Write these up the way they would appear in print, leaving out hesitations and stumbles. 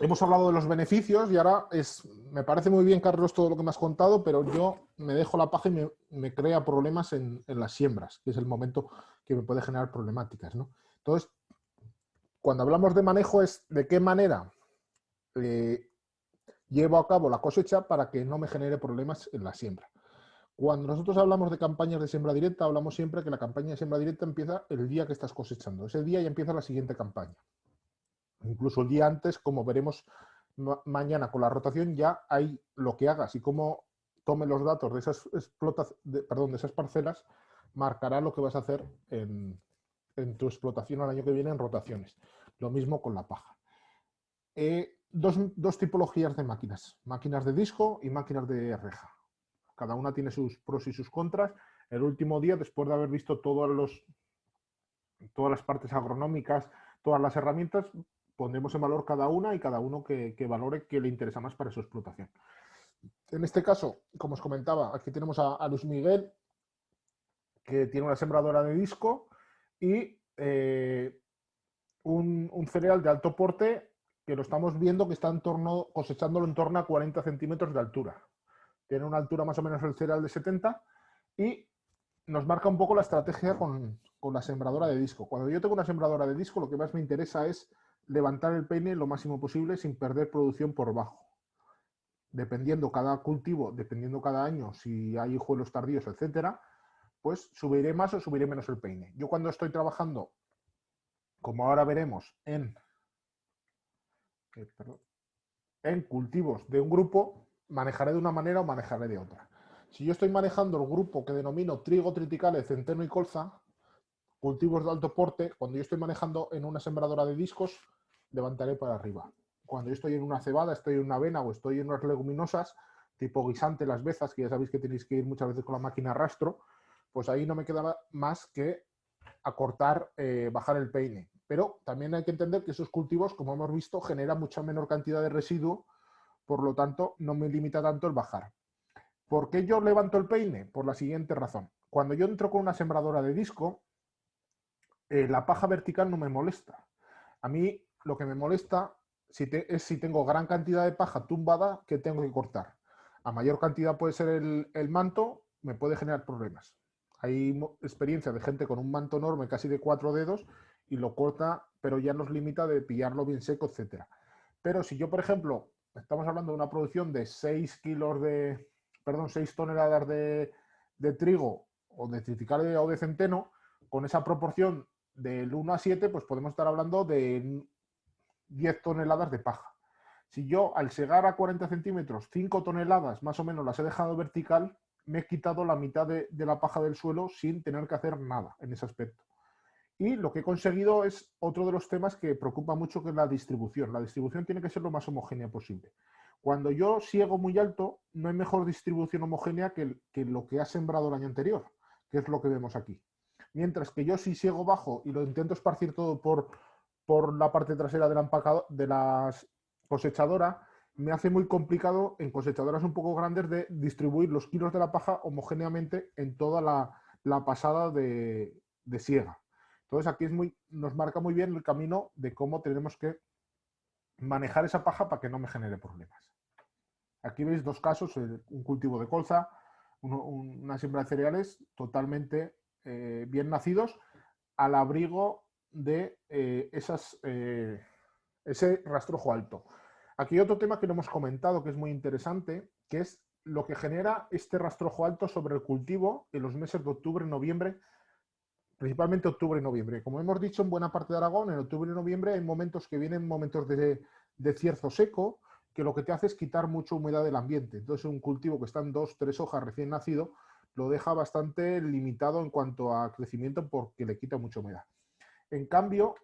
hemos hablado de los beneficios y ahora me parece muy bien, Carlos, todo lo que me has contado, pero yo me dejo la paja y me crea problemas en las siembras, que es el momento que me puede generar problemáticas, ¿no? Entonces, cuando hablamos de manejo es de qué manera eh, llevo a cabo la cosecha para que no me genere problemas en la siembra. Cuando nosotros hablamos de campañas de siembra directa, hablamos siempre que la campaña de siembra directa empieza el día que estás cosechando. Ese día ya empieza la siguiente campaña. Incluso el día antes, como veremos mañana con la rotación, ya hay lo que hagas y cómo tome los datos de esas, de esas parcelas, marcará lo que vas a hacer en tu explotación al año que viene en rotaciones. Lo mismo con la paja. Dos tipologías de máquinas, máquinas de disco y máquinas de reja. Cada una tiene sus pros y sus contras. El último día, después de haber visto todas las partes agronómicas, todas las herramientas, pondremos en valor cada una y cada uno que valore qué le interesa más para su explotación. En este caso, como os comentaba, aquí tenemos a Luis Miguel, que tiene una sembradora de disco y un cereal de alto porte que lo estamos viendo que está cosechándolo en torno a 40 centímetros de altura. Tiene una altura más o menos el cereal de 70 y nos marca un poco la estrategia con la sembradora de disco. Cuando yo tengo una sembradora de disco, lo que más me interesa es levantar el peine lo máximo posible sin perder producción por bajo. Dependiendo cada cultivo, dependiendo cada año, si hay hijuelos tardíos, etcétera, pues subiré más o subiré menos el peine. Yo cuando estoy trabajando, como ahora veremos, en cultivos de un grupo, manejaré de una manera o manejaré de otra. Si yo estoy manejando el grupo que denomino trigo, triticale, centeno y colza, cultivos de alto porte, cuando yo estoy manejando en una sembradora de discos, levantaré para arriba. Cuando yo estoy en una cebada, estoy en una avena o estoy en unas leguminosas, tipo guisante, las bezas, que ya sabéis que tenéis que ir muchas veces con la máquina a rastro, pues ahí no me queda más que acortar, bajar el peine. Pero también hay que entender que esos cultivos, como hemos visto, generan mucha menor cantidad de residuo, por lo tanto, no me limita tanto el bajar. ¿Por qué yo levanto el peine? Por la siguiente razón. Cuando yo entro con una sembradora de disco, la paja vertical no me molesta. A mí lo que me molesta es si tengo gran cantidad de paja tumbada que tengo que cortar. A mayor cantidad puede ser el manto, me puede generar problemas. Hay experiencia de gente con un manto enorme, casi de 4 dedos, y lo corta, pero ya nos limita de pillarlo bien seco, etcétera. Pero si yo, por ejemplo, estamos hablando de una producción de 6 kilos de, perdón, 6 toneladas de trigo o de triticale o de centeno, con esa proporción del 1 a 7, pues podemos estar hablando de 10 toneladas de paja. Si yo al segar a 40 centímetros 5 toneladas más o menos las he dejado vertical, me he quitado la mitad de la paja del suelo sin tener que hacer nada en ese aspecto. Y lo que he conseguido es otro de los temas que preocupa mucho, que es la distribución. La distribución tiene que ser lo más homogénea posible. Cuando yo siego muy alto, no hay mejor distribución homogénea que lo que ha sembrado el año anterior, que es lo que vemos aquí. Mientras que yo si siego bajo y lo intento esparcir todo por la parte trasera de la cosechadora, me hace muy complicado en cosechadoras un poco grandes de distribuir los kilos de la paja homogéneamente en toda la pasada de siega. Entonces aquí nos marca muy bien el camino de cómo tenemos que manejar esa paja para que no me genere problemas. Aquí veis dos casos, un cultivo de colza, una siembra de cereales totalmente bien nacidos al abrigo de ese rastrojo alto. Aquí hay otro tema que no hemos comentado que es muy interesante, que es lo que genera este rastrojo alto sobre el cultivo en los meses de octubre y noviembre, principalmente octubre y noviembre. Como hemos dicho, en buena parte de Aragón, en octubre y noviembre hay momentos que vienen momentos de cierzo seco, que lo que te hace es quitar mucha humedad del ambiente. Entonces, un cultivo que está en 2, 3 hojas recién nacido, lo deja bastante limitado en cuanto a crecimiento porque le quita mucha humedad. En cambio,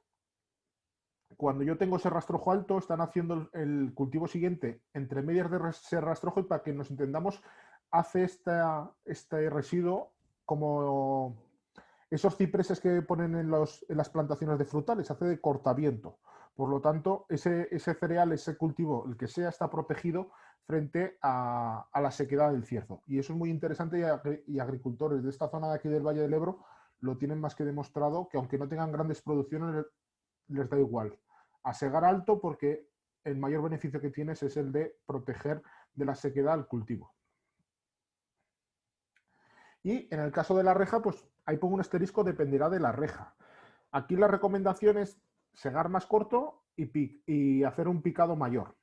cuando yo tengo ese rastrojo alto, están haciendo el cultivo siguiente entre medias de ese rastrojo y para que nos entendamos, hace este residuo como esos cipreses que ponen en las plantaciones de frutales, hace de cortaviento. Por lo tanto, ese cereal, ese cultivo, el que sea, está protegido frente a la sequedad del cierzo. Y eso es muy interesante y agricultores de esta zona de aquí del Valle del Ebro lo tienen más que demostrado, que aunque no tengan grandes producciones, les da igual. A segar alto porque el mayor beneficio que tienes es el de proteger de la sequedad al cultivo. Y en el caso de la reja, pues ahí pongo un asterisco, dependerá de la reja. Aquí la recomendación es segar más corto y hacer un picado mayor.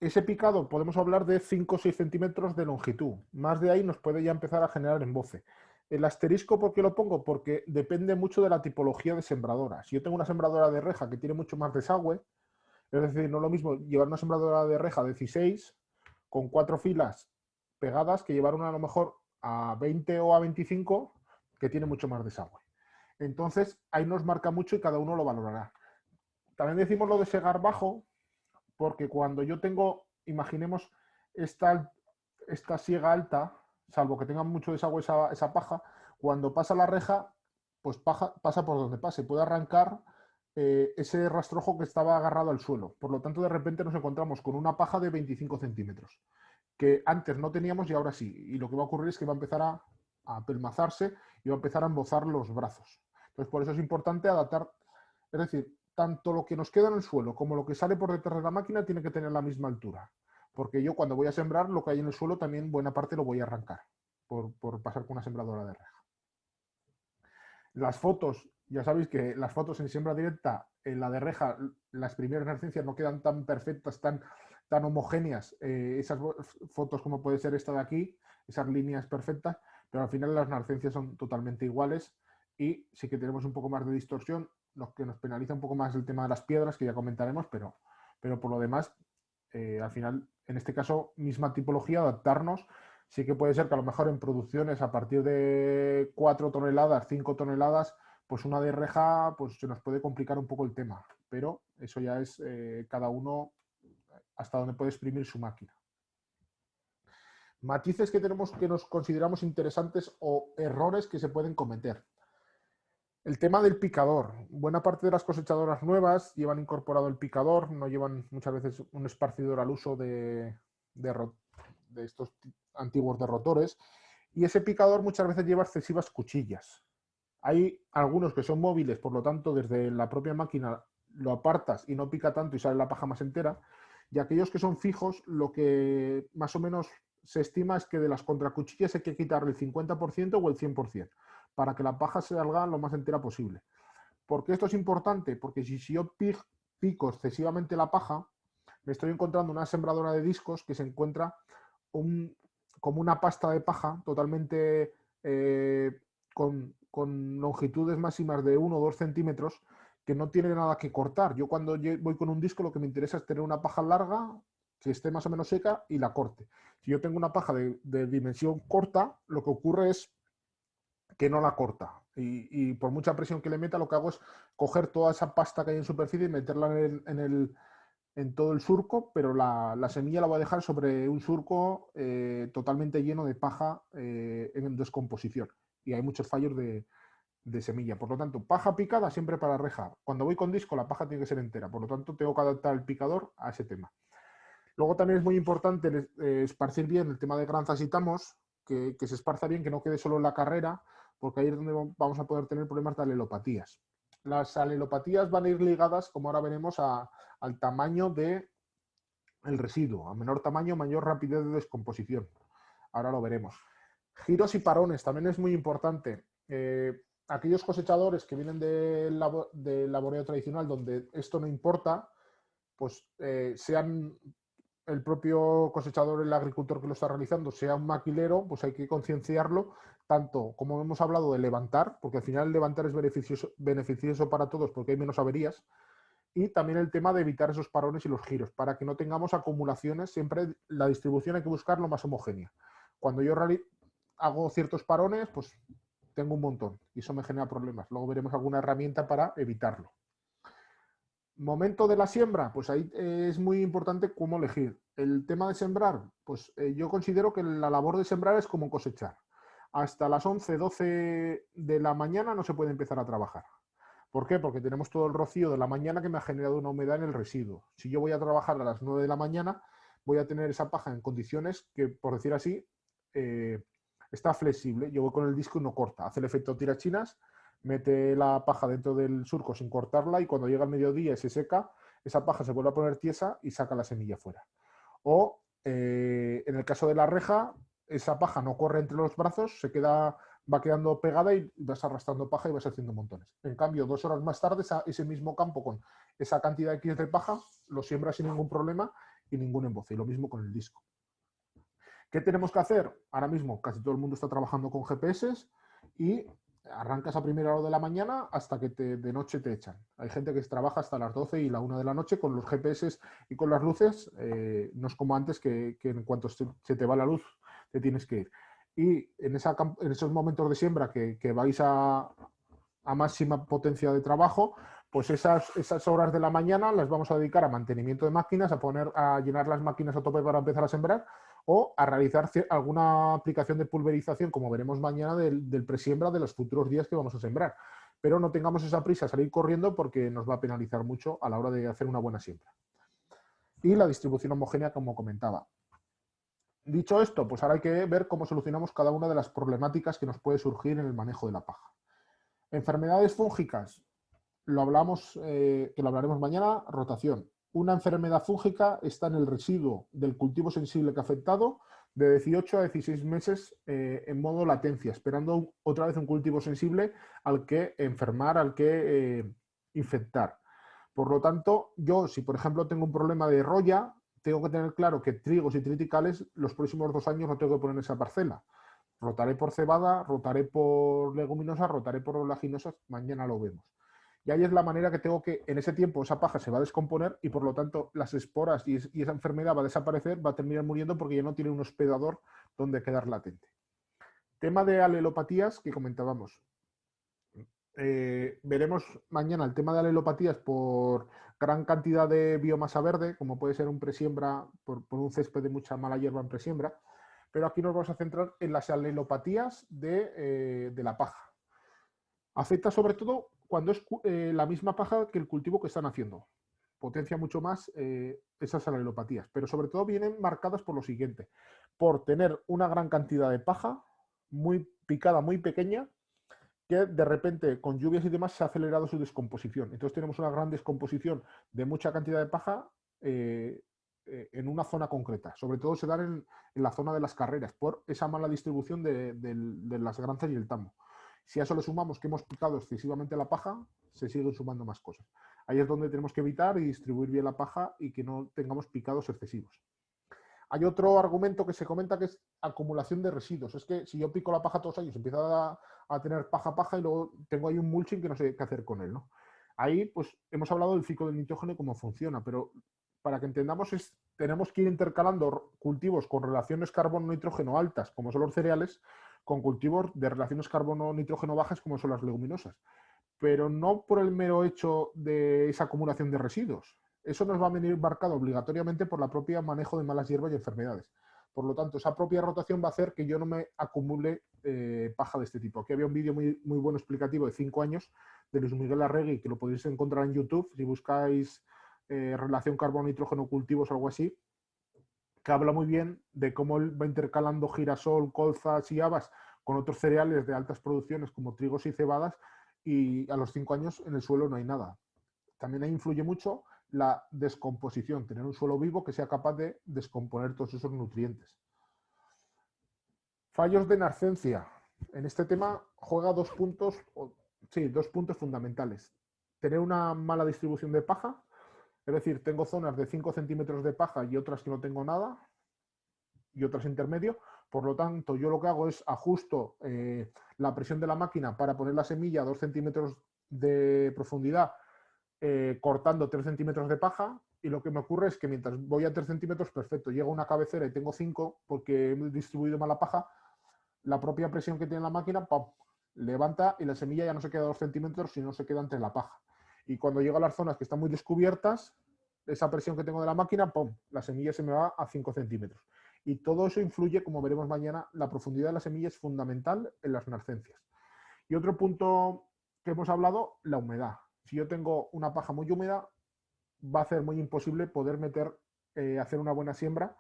Ese picado podemos hablar de 5 o 6 centímetros de longitud. Más de ahí nos puede ya empezar a generar emboce. El asterisco, ¿por qué lo pongo? Porque depende mucho de la tipología de sembradora. Si yo tengo una sembradora de reja que tiene mucho más desagüe, es decir, no es lo mismo llevar una sembradora de reja de 16 con 4 filas pegadas que llevar una a lo mejor a 20 o a 25 que tiene mucho más desagüe. Entonces, ahí nos marca mucho y cada uno lo valorará. También decimos lo de segar bajo, porque cuando yo tengo, imaginemos, esta siega alta, salvo que tenga mucho desagüe esa paja, cuando pasa la reja, pues pasa por donde pase, puede arrancar ese rastrojo que estaba agarrado al suelo. Por lo tanto, de repente nos encontramos con una paja de 25 centímetros, que antes no teníamos y ahora sí. Y lo que va a ocurrir es que va a empezar a pelmazarse y va a empezar a embozar los brazos. Entonces, por eso es importante adaptar, es decir, tanto lo que nos queda en el suelo como lo que sale por detrás de la máquina tiene que tener la misma altura. Porque yo cuando voy a sembrar, lo que hay en el suelo también buena parte lo voy a arrancar por pasar con una sembradora de reja. Las fotos, ya sabéis que las fotos en siembra directa, en la de reja, las primeras narcencias no quedan tan perfectas, tan homogéneas, esas fotos como puede ser esta de aquí, esas líneas perfectas, pero al final las narcencias son totalmente iguales y sí que tenemos un poco más de distorsión, lo que nos penaliza un poco más el tema de las piedras, que ya comentaremos, pero por lo demás, al final, en este caso, misma tipología, adaptarnos. Sí que puede ser que a lo mejor en producciones a partir de 4 toneladas, 5 toneladas, pues una de reja pues se nos puede complicar un poco el tema, pero eso ya es cada uno hasta donde puede exprimir su máquina. Matices que tenemos que nos consideramos interesantes o errores que se pueden cometer. El tema del picador. Buena parte de las cosechadoras nuevas llevan incorporado el picador, no llevan muchas veces un esparcidor al uso de estos antiguos derrotores, y ese picador muchas veces lleva excesivas cuchillas. Hay algunos que son móviles, por lo tanto, desde la propia máquina lo apartas y no pica tanto y sale la paja más entera, y aquellos que son fijos, lo que más o menos se estima es que de las contracuchillas hay que quitarle el 50% o el 100%, para que la paja salga lo más entera posible. ¿Por qué esto es importante? Porque si yo pico excesivamente la paja, me estoy encontrando una sembradora de discos que se encuentra como una pasta de paja totalmente con longitudes máximas de 1 o 2 centímetros que no tiene nada que cortar. Yo cuando voy con un disco lo que me interesa es tener una paja larga que esté más o menos seca y la corte. Si yo tengo una paja de dimensión corta, lo que ocurre es que no la corta. Y por mucha presión que le meta, lo que hago es coger toda esa pasta que hay en superficie y meterla en todo el surco, pero la semilla la voy a dejar sobre un surco totalmente lleno de paja en descomposición. Y hay muchos fallos de semilla. Por lo tanto, paja picada siempre para reja. Cuando voy con disco, la paja tiene que ser entera. Por lo tanto, tengo que adaptar el picador a ese tema. Luego también es muy importante esparcir bien el tema de granzas y tamos, que se esparza bien, que no quede solo en la carrera, porque ahí es donde vamos a poder tener problemas de alelopatías. Las alelopatías van a ir ligadas, como ahora veremos, al tamaño del residuo. A menor tamaño, mayor rapidez de descomposición. Ahora lo veremos. Giros y parones también es muy importante. Aquellos cosechadores que vienen del laboreo tradicional, donde esto no importa, pues sean el propio cosechador, el agricultor que lo está realizando, sea un maquilero, pues hay que concienciarlo, tanto como hemos hablado de levantar, porque al final el levantar es beneficioso para todos porque hay menos averías, y también el tema de evitar esos parones y los giros, para que no tengamos acumulaciones, siempre la distribución hay que buscar lo más homogénea. Cuando yo hago ciertos parones, pues tengo un montón y eso me genera problemas. Luego veremos alguna herramienta para evitarlo. Momento de la siembra, pues ahí es muy importante cómo elegir. El tema de sembrar, pues yo considero que la labor de sembrar es como cosechar. Hasta las 11, 12 de la mañana no se puede empezar a trabajar. ¿Por qué? Porque tenemos todo el rocío de la mañana que me ha generado una humedad en el residuo. Si yo voy a trabajar a las 9 de la mañana, voy a tener esa paja en condiciones que, por decir así, está flexible. Yo voy con el disco y no corta. Hace el efecto tirachinas, mete la paja dentro del surco sin cortarla y cuando llega el mediodía y se seca, esa paja se vuelve a poner tiesa y saca la semilla fuera. O en el caso de la reja, esa paja no corre entre los brazos, va quedando pegada y vas arrastrando paja y vas haciendo montones. En cambio, 2 horas más tarde, ese mismo campo con esa cantidad X de paja lo siembra sin ningún problema y ningún emboce. Y lo mismo con el disco. ¿Qué tenemos que hacer? Ahora mismo casi todo el mundo está trabajando con GPS y arrancas a primera hora de la mañana hasta que de noche te echan. Hay gente que trabaja hasta las 12 y la 1 de la noche con los GPS y con las luces. No es como antes que en cuanto se te va la luz te tienes que ir. Y en esos momentos de siembra que vais a máxima potencia de trabajo, pues esas horas de la mañana las vamos a dedicar a mantenimiento de máquinas, a llenar las máquinas a tope para empezar a sembrar o a realizar alguna aplicación de pulverización, como veremos mañana, del presiembra de los futuros días que vamos a sembrar. Pero no tengamos esa prisa a salir corriendo porque nos va a penalizar mucho a la hora de hacer una buena siembra. Y la distribución homogénea, como comentaba. Dicho esto, pues ahora hay que ver cómo solucionamos cada una de las problemáticas que nos puede surgir en el manejo de la paja. Enfermedades fúngicas, que lo hablaremos mañana, rotación. Una enfermedad fúngica está en el residuo del cultivo sensible que ha afectado de 18 a 16 meses en modo latencia, esperando otra vez un cultivo sensible al que enfermar, al que infectar. Por lo tanto, yo, si por ejemplo tengo un problema de roya, tengo que tener claro que trigos y triticales los próximos 2 años no tengo que poner en esa parcela. Rotaré por cebada, rotaré por leguminosas, rotaré por oleaginosas, mañana lo vemos. Y ahí es la manera que tengo que, en ese tiempo, esa paja se va a descomponer y por lo tanto las esporas y esa enfermedad va a desaparecer, va a terminar muriendo porque ya no tiene un hospedador donde quedar latente. Tema de alelopatías que comentábamos. Veremos mañana el tema de alelopatías por gran cantidad de biomasa verde, como puede ser un presiembra, por un césped de mucha mala hierba en presiembra, pero aquí nos vamos a centrar en las alelopatías de la paja. Afecta sobre todo cuando es la misma paja que el cultivo que están haciendo. Potencia mucho más esas alelopatías, pero sobre todo vienen marcadas por lo siguiente, por tener una gran cantidad de paja, muy picada, muy pequeña, que de repente con lluvias y demás se ha acelerado su descomposición. Entonces tenemos una gran descomposición de mucha cantidad de paja en una zona concreta. Sobre todo se dan en la zona de las carreras por esa mala distribución de las granzas y el tamo. Si a eso le sumamos que hemos picado excesivamente la paja, se siguen sumando más cosas. Ahí es donde tenemos que evitar y distribuir bien la paja y que no tengamos picados excesivos. Hay otro argumento que se comenta que es acumulación de residuos. Es que si yo pico la paja todos los años, empiezo a tener paja y luego tengo ahí un mulching que no sé qué hacer con él, ¿no? Ahí, pues, hemos hablado del ciclo del nitrógeno y cómo funciona, pero para que entendamos tenemos que ir intercalando cultivos con relaciones carbono-nitrógeno altas, como son los cereales, con cultivos de relaciones carbono-nitrógeno bajas, como son las leguminosas. Pero no por el mero hecho de esa acumulación de residuos. Eso nos va a venir marcado obligatoriamente por la propia manejo de malas hierbas y enfermedades. Por lo tanto, esa propia rotación va a hacer que yo no me acumule paja de este tipo. Aquí había un vídeo muy bueno explicativo de 5 años de Luis Miguel Arregui, que lo podéis encontrar en YouTube si buscáis relación carbono-nitrógeno-cultivos o algo así, que habla muy bien de cómo él va intercalando girasol, colzas y habas con otros cereales de altas producciones como trigos y cebadas, y a los 5 años en el suelo no hay nada. También ahí influye mucho la descomposición, tener un suelo vivo que sea capaz de descomponer todos esos nutrientes. Fallos de nascencia. En este tema juega dos puntos fundamentales. Tener una mala distribución de paja, es decir, tengo zonas de 5 centímetros de paja y otras que no tengo nada, y otras intermedio. Por lo tanto, yo lo que hago es ajusto la presión de la máquina para poner la semilla a 2 centímetros de profundidad, cortando 3 centímetros de paja, y lo que me ocurre es que mientras voy a 3 centímetros, perfecto, llego a una cabecera y tengo 5 porque he distribuido mal la paja, la propia presión que tiene la máquina, ¡pum!, levanta y la semilla ya no se queda a 2 centímetros, sino se queda entre la paja. Y cuando llego a las zonas que están muy descubiertas, esa presión que tengo de la máquina, ¡pum!, la semilla se me va a 5 centímetros. Y todo eso influye, como veremos mañana, la profundidad de la semilla es fundamental en las nascencias. Y otro punto que hemos hablado, la humedad. Si yo tengo una paja muy húmeda, va a ser muy imposible poder hacer una buena siembra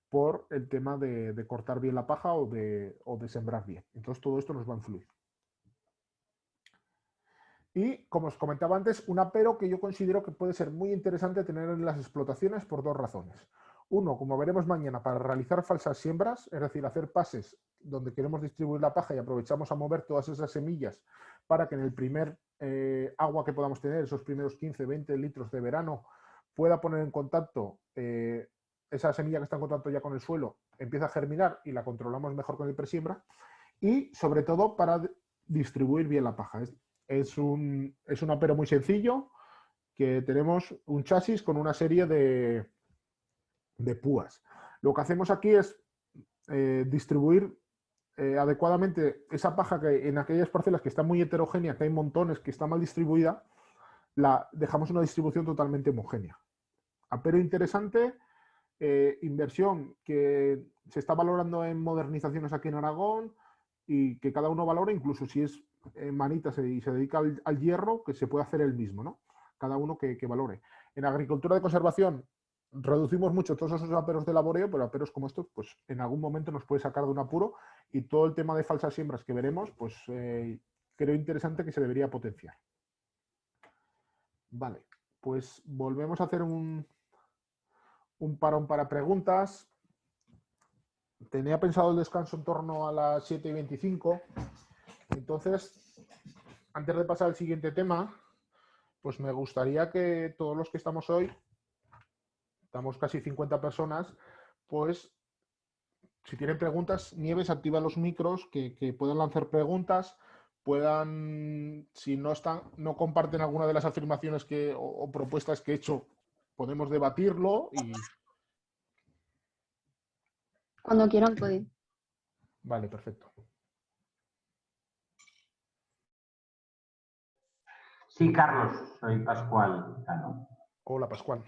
por el tema de cortar bien la paja o de sembrar bien. Entonces todo esto nos va a influir. Y, como os comentaba antes, un apero que yo considero que puede ser muy interesante tener en las explotaciones por dos razones. Uno, como veremos mañana, para realizar falsas siembras, es decir, hacer pases donde queremos distribuir la paja y aprovechamos a mover todas esas semillas para que en el primer agua que podamos tener, esos primeros 15, 20 litros de verano, pueda poner en contacto esa semilla que está en contacto ya con el suelo, empieza a germinar y la controlamos mejor con el presiembra. Y sobre todo para distribuir bien la paja. Es un apero muy sencillo, que tenemos un chasis con una serie de púas. Lo que hacemos aquí es distribuir adecuadamente esa paja que en aquellas parcelas que está muy heterogénea, que hay montones, que está mal distribuida, la dejamos una distribución totalmente homogénea. Apero interesante, inversión que se está valorando en modernizaciones aquí en Aragón y que cada uno valora, incluso si es manitas y se dedica al hierro, que se puede hacer el mismo, ¿no? Cada uno que valore. En agricultura de conservación reducimos mucho todos esos aperos de laboreo, pero aperos como estos, pues en algún momento nos puede sacar de un apuro, y todo el tema de falsas siembras que veremos, pues creo interesante, que se debería potenciar. Vale, pues volvemos a hacer un parón para preguntas. Tenía pensado el descanso en torno a las 7:25. Entonces, antes de pasar al siguiente tema, pues me gustaría que todos los que estamos hoy, estamos casi 50 personas, pues si tienen preguntas, Nieves, activa los micros, que puedan lanzar preguntas, puedan, si no están, no comparten alguna de las afirmaciones o propuestas que he hecho, podemos debatirlo y... Cuando quieran pueden. Vale, perfecto. Sí, Carlos, soy Pascual Cano. Hola, Pascual.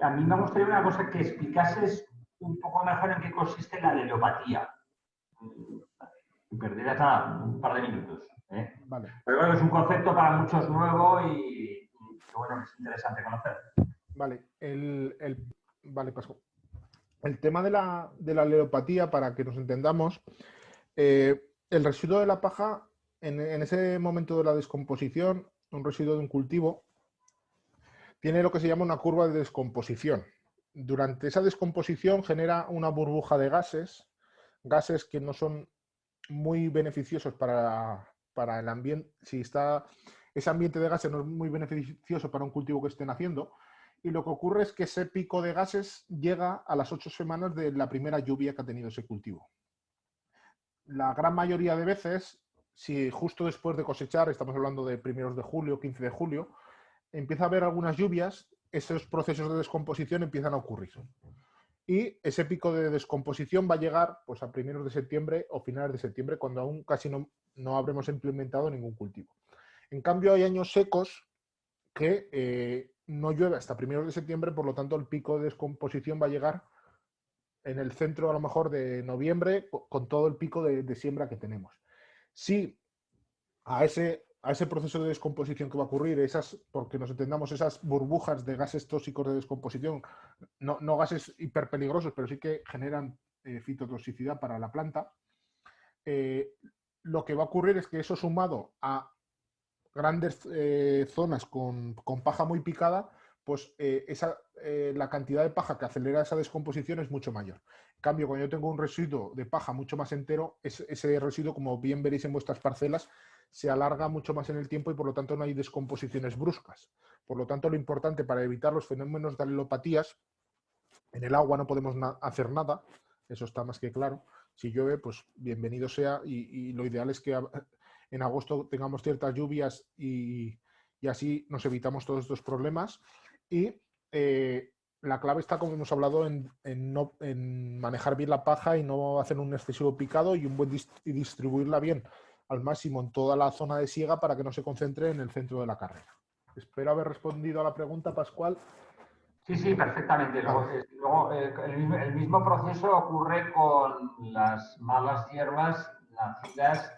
A mí me gustaría una cosa, que explicases un poco mejor en qué consiste la alelopatía. Perderías nada, un par de minutos. Vale. Pero creo que es un concepto para muchos nuevo y bueno, es interesante conocer. Vale, vale, Pascual. El tema de la alelopatía, para que nos entendamos, el residuo de la paja, en ese momento de la descomposición, un residuo de un cultivo, tiene lo que se llama una curva de descomposición. Durante esa descomposición genera una burbuja de gases que no son muy beneficiosos para el ambiente. Si está ese ambiente de gases no es muy beneficioso para un cultivo que estén haciendo, y lo que ocurre es que ese pico de gases llega a las 8 semanas de la primera lluvia que ha tenido ese cultivo. La gran mayoría de veces, si justo después de cosechar, estamos hablando de primeros de julio, 15 de julio, empieza a haber algunas lluvias, esos procesos de descomposición empiezan a ocurrir. Y ese pico de descomposición va a llegar pues, a primeros de septiembre o finales de septiembre, cuando aún casi no habremos implementado ningún cultivo. En cambio, hay años secos que no llueve hasta primeros de septiembre, por lo tanto, el pico de descomposición va a llegar en el centro, a lo mejor, de noviembre, con todo el pico de siembra que tenemos. Si a ese proceso de descomposición que va a ocurrir, porque nos entendamos, esas burbujas de gases tóxicos de descomposición, no gases hiperpeligrosos, pero sí que generan fitotoxicidad para la planta, lo que va a ocurrir es que eso, sumado a grandes zonas con paja muy picada, pues la cantidad de paja que acelera esa descomposición es mucho mayor. En cambio, cuando yo tengo un residuo de paja mucho más entero, ese residuo, como bien veréis en vuestras parcelas, se alarga mucho más en el tiempo y por lo tanto no hay descomposiciones bruscas. Por lo tanto, lo importante para evitar los fenómenos de alelopatías, en el agua no podemos hacer nada, eso está más que claro. Si llueve, pues bienvenido sea, y lo ideal es que en agosto tengamos ciertas lluvias y así nos evitamos todos estos problemas. Y la clave está, como hemos hablado, en manejar bien la paja y no hacer un excesivo picado y distribuirla bien al máximo en toda la zona de siega para que no se concentre en el centro de la carrera. Espero haber respondido a la pregunta, Pascual. Sí, perfectamente. Luego, el mismo proceso ocurre con las malas hierbas nacidas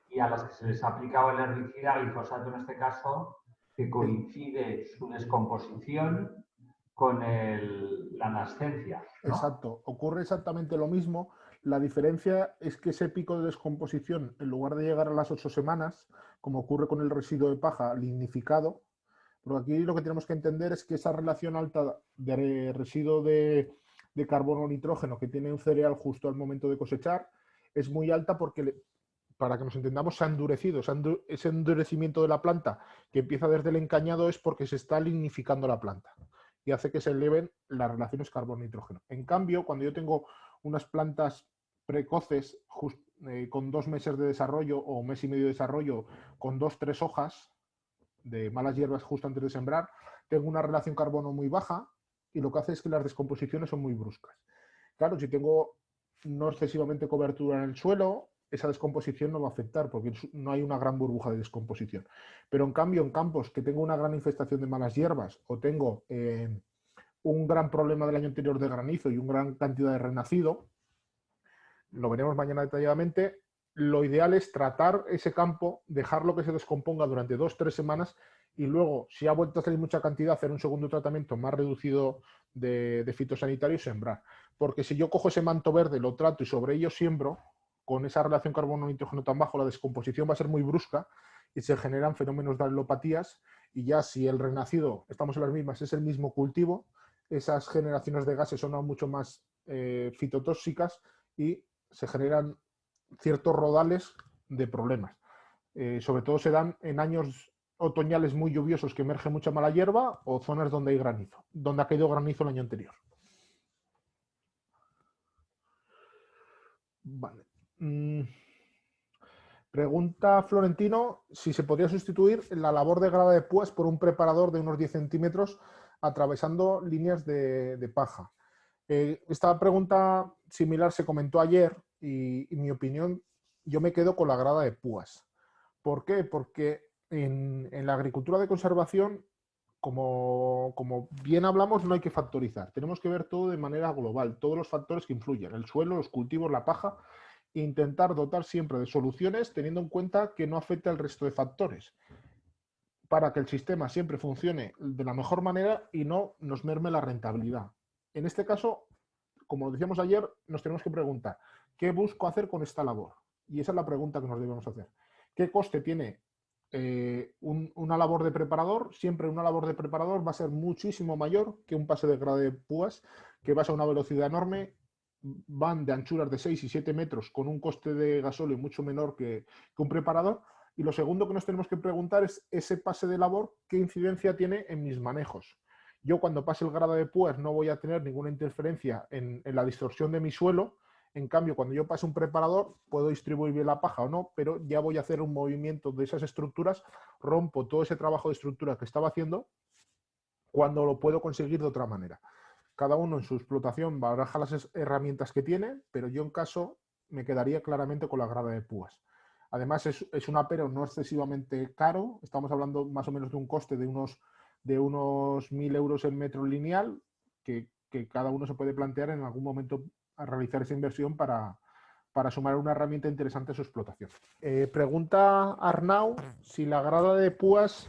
y a las que se les ha aplicado el herbicida, glifosato en este caso, que coincide su descomposición con la nascencia, ¿no? Exacto, ocurre exactamente lo mismo. La diferencia es que ese pico de descomposición, en lugar de llegar a las 8 semanas, como ocurre con el residuo de paja lignificado, pero aquí lo que tenemos que entender es que esa relación alta de residuo de carbono o nitrógeno que tiene un cereal justo al momento de cosechar es muy alta porque, para que nos entendamos, se ha endurecido. Ese endurecimiento de la planta que empieza desde el encañado es porque se está lignificando la planta y hace que se eleven las relaciones carbono-nitrógeno. En cambio, cuando yo tengo unas plantas precoces con 2 meses de desarrollo o 1 mes y medio de desarrollo, con 2-3 hojas de malas hierbas justo antes de sembrar, tengo una relación carbono muy baja y lo que hace es que las descomposiciones son muy bruscas. Claro, si tengo no excesivamente cobertura en el suelo, esa descomposición no va a afectar porque no hay una gran burbuja de descomposición. Pero en cambio, en campos que tengo una gran infestación de malas hierbas o tengo un gran problema del año anterior de granizo y una gran cantidad de renacido, lo veremos mañana detalladamente, lo ideal es tratar ese campo, dejarlo que se descomponga durante 2-3 semanas y luego, si ha vuelto a salir mucha cantidad, hacer un segundo tratamiento más reducido de fitosanitario y sembrar. Porque si yo cojo ese manto verde, lo trato y sobre ello siembro, con esa relación carbono-nitrógeno tan bajo, la descomposición va a ser muy brusca y se generan fenómenos de alopatías y ya si el renacido, estamos en las mismas, es el mismo cultivo, esas generaciones de gases son aún mucho más fitotóxicas y se generan ciertos rodales de problemas. Sobre todo se dan en años otoñales muy lluviosos que emerge mucha mala hierba o zonas donde hay granizo, donde ha caído granizo el año anterior. Vale. Pregunta Florentino si se podría sustituir la labor de grada de púas por un preparador de unos 10 centímetros atravesando líneas de paja. Esta pregunta similar se comentó ayer y mi opinión, yo me quedo con la grada de púas. ¿Por qué? Porque en la agricultura de conservación, como bien hablamos, no hay que factorizar. Tenemos que ver todo de manera global, todos los factores que influyen, el suelo, los cultivos, la paja, e intentar dotar siempre de soluciones teniendo en cuenta que no afecta al resto de factores, para que el sistema siempre funcione de la mejor manera y no nos merme la rentabilidad. En este caso, como decíamos ayer, nos tenemos que preguntar, ¿qué busco hacer con esta labor? Y esa es la pregunta que nos debemos hacer. ¿Qué coste tiene una labor de preparador? Siempre una labor de preparador va a ser muchísimo mayor que un pase de grada de púas, que vas a una velocidad enorme, van de anchuras de 6 y 7 metros con un coste de gasóleo mucho menor que un preparador. Y lo segundo que nos tenemos que preguntar es ese pase de labor, ¿qué incidencia tiene en mis manejos? Yo cuando pase el grado de púas no voy a tener ninguna interferencia en la distorsión de mi suelo. En cambio, cuando yo pase un preparador, puedo distribuir bien la paja o no, pero ya voy a hacer un movimiento de esas estructuras, rompo todo ese trabajo de estructura que estaba haciendo cuando lo puedo conseguir de otra manera. Cada uno en su explotación baraja las herramientas que tiene, pero yo en caso me quedaría claramente con la grada de púas. Además, es un apero no excesivamente caro, estamos hablando más o menos de un coste de unos 1.000 euros el metro lineal, que cada uno se puede plantear en algún momento a realizar esa inversión para sumar una herramienta interesante a su explotación. Pregunta Arnau si la grada de púas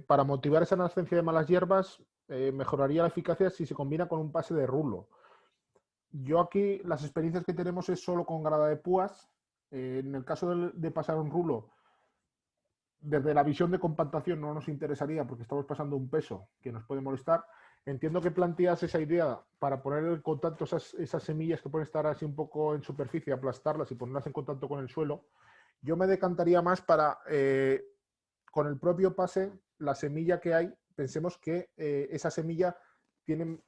para motivar esa nascencia de malas hierbas mejoraría la eficacia si se combina con un pase de rulo. Yo aquí las experiencias que tenemos es solo con grada de púas. En el caso de pasar un rulo, desde la visión de compactación no nos interesaría porque estamos pasando un peso que nos puede molestar. Entiendo que planteas esa idea para poner en contacto esas semillas que pueden estar así un poco en superficie, aplastarlas y ponerlas en contacto con el suelo. Yo me decantaría más para, con el propio pase, la semilla que hay, pensemos que esa semilla tiene,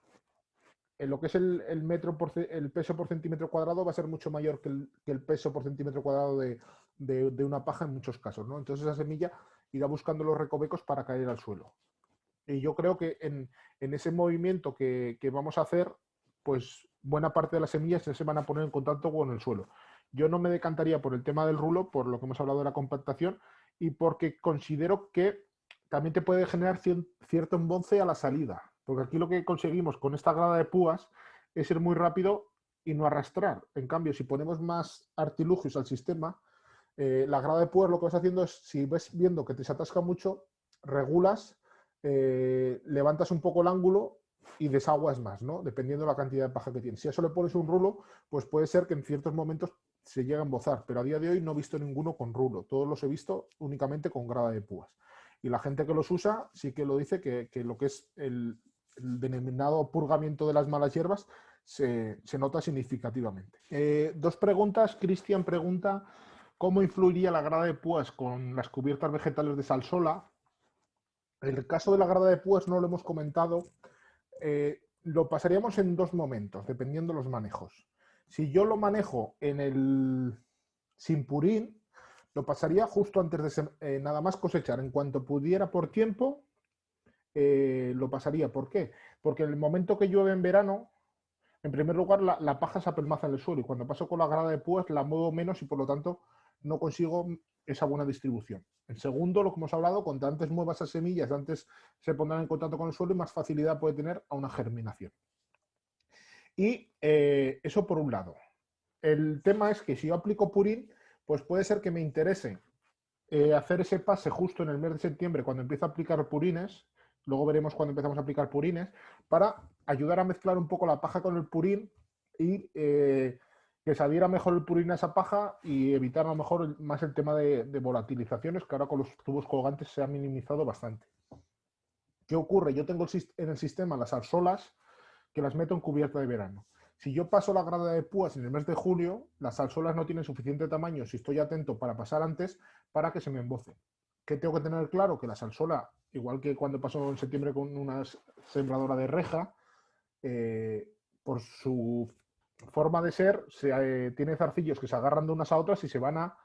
en lo que es el peso por centímetro cuadrado va a ser mucho mayor que el peso por centímetro cuadrado de una paja en muchos casos, ¿no? Entonces esa semilla irá buscando los recovecos para caer al suelo. Y yo creo que en ese movimiento que vamos a hacer, pues buena parte de las semillas se van a poner en contacto con el suelo. Yo no me decantaría por el tema del rulo, por lo que hemos hablado de la compactación, y porque considero que también te puede generar cierto embonce a la salida. Porque aquí lo que conseguimos con esta grada de púas es ir muy rápido y no arrastrar. En cambio, si ponemos más artilugios al sistema, la grada de púas lo que vas haciendo es, si ves viendo que te se atasca mucho, regulas, levantas un poco el ángulo y desaguas más, ¿no? Dependiendo de la cantidad de paja que tienes. Si a eso le pones un rulo, pues puede ser que en ciertos momentos se llegue a embozar, pero a día de hoy no he visto ninguno con rulo. Todos los he visto únicamente con grada de púas. Y la gente que los usa sí que lo dice que lo que es el denominado purgamiento de las malas hierbas se nota significativamente. Dos preguntas. Cristian pregunta ¿cómo influiría la grada de púas con las cubiertas vegetales de salsola? El caso de la grada de púas no lo hemos comentado. Lo pasaríamos en dos momentos, dependiendo de los manejos. Si yo lo manejo sin purín, lo pasaría justo antes de nada más cosechar. En cuanto pudiera por tiempo, lo pasaría. ¿Por qué? Porque en el momento que llueve en verano, en primer lugar, la paja se apelmaza en el suelo y cuando paso con la grada de púas la muevo menos y por lo tanto no consigo esa buena distribución. En segundo, lo que hemos hablado, cuanto antes muevas esas semillas, antes se pondrán en contacto con el suelo y más facilidad puede tener a una germinación. Y eso por un lado. El tema es que si yo aplico purín, pues puede ser que me interese hacer ese pase justo en el mes de septiembre cuando empiezo a aplicar purines. Luego veremos cuando empezamos a aplicar purines, para ayudar a mezclar un poco la paja con el purín y que se adhiera mejor el purín a esa paja y evitar a lo mejor más el tema de volatilizaciones, que ahora con los tubos colgantes se ha minimizado bastante. ¿Qué ocurre? Yo tengo en el sistema las salsolas que las meto en cubierta de verano. Si yo paso la grada de púas en el mes de julio, las salsolas no tienen suficiente tamaño, si estoy atento, para pasar antes, para que se me embocen. ¿Qué tengo que tener claro? Que la salsola, igual que cuando pasó en septiembre con una sembradora de reja, por su forma de ser, tiene zarcillos que se agarran de unas a otras y se van a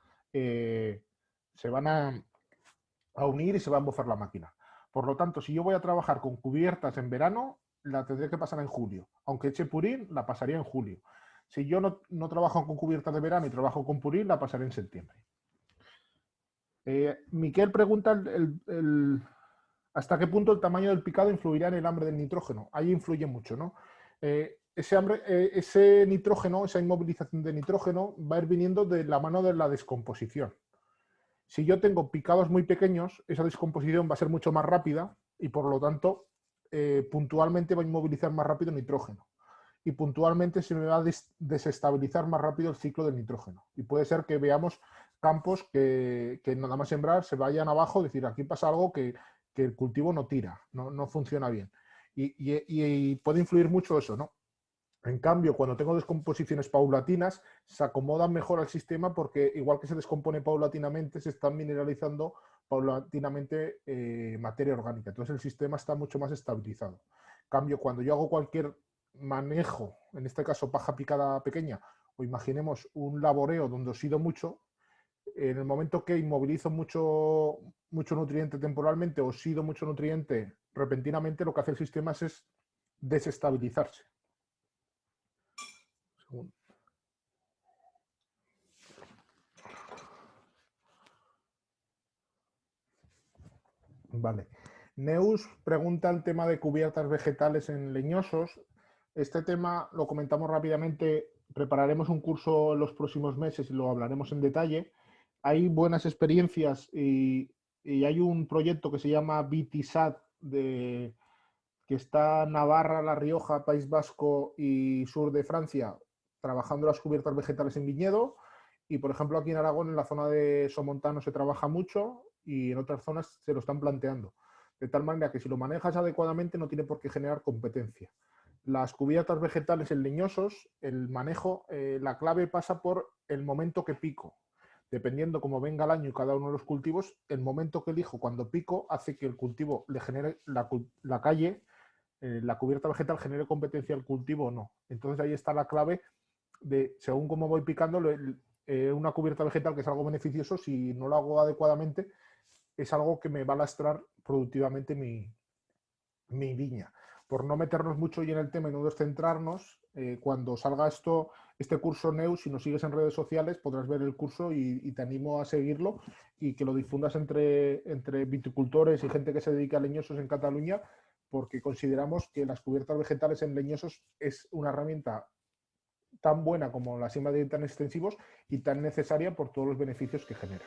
unir y se va a embozar la máquina. Por lo tanto, si yo voy a trabajar con cubiertas en verano, la tendré que pasar en julio. Aunque eche purín, la pasaría en julio. Si yo no trabajo con cubiertas de verano y trabajo con purín, la pasaré en septiembre. Miquel pregunta hasta qué punto el tamaño del picado influirá en el hambre del nitrógeno. Ahí influye mucho, ¿no? Ese nitrógeno, esa inmovilización de nitrógeno, va a ir viniendo de la mano de la descomposición. Si yo tengo picados muy pequeños, esa descomposición va a ser mucho más rápida y por lo tanto puntualmente va a inmovilizar más rápido el nitrógeno. Y puntualmente se me va a desestabilizar más rápido el ciclo del nitrógeno. Y puede ser que veamos campos que nada más sembrar se vayan abajo, es decir, aquí pasa algo que el cultivo no tira, no funciona bien. Y puede influir mucho eso, ¿no? En cambio, cuando tengo descomposiciones paulatinas, se acomodan mejor al sistema porque igual que se descompone paulatinamente, se está mineralizando paulatinamente materia orgánica. Entonces el sistema está mucho más estabilizado. En cambio, cuando yo hago cualquier manejo, en este caso paja picada pequeña, o imaginemos un laboreo donde oxido mucho, en el momento que inmovilizo mucho nutriente temporalmente, oxido mucho nutriente repentinamente, lo que hace el sistema es desestabilizarse. Vale. Neus pregunta el tema de cubiertas vegetales en leñosos. Este tema lo comentamos rápidamente. Prepararemos un curso en los próximos meses y lo hablaremos en detalle. Hay buenas experiencias y hay un proyecto que se llama BTSAT, que está en Navarra, La Rioja, País Vasco y sur de Francia, trabajando las cubiertas vegetales en viñedo. Y, por ejemplo, aquí en Aragón, en la zona de Somontano, se trabaja mucho y en otras zonas se lo están planteando. De tal manera que si lo manejas adecuadamente no tiene por qué generar competencia. Las cubiertas vegetales en leñosos, el manejo, la clave pasa por el momento que pico. Dependiendo cómo venga el año y cada uno de los cultivos, el momento que elijo cuando pico hace que el cultivo le genere la calle, la cubierta vegetal genere competencia al cultivo o no. Entonces ahí está la clave de, según cómo voy picando, una cubierta vegetal que es algo beneficioso, si no lo hago adecuadamente, es algo que me va a lastrar productivamente mi viña. Por no meternos mucho hoy en el tema y no descentrarnos, cuando salga este curso Neus, si nos sigues en redes sociales, podrás ver el curso y te animo a seguirlo y que lo difundas entre viticultores y gente que se dedica a leñosos en Cataluña, porque consideramos que las cubiertas vegetales en leñosos es una herramienta tan buena como la siembra de tan extensivos y tan necesaria por todos los beneficios que genera.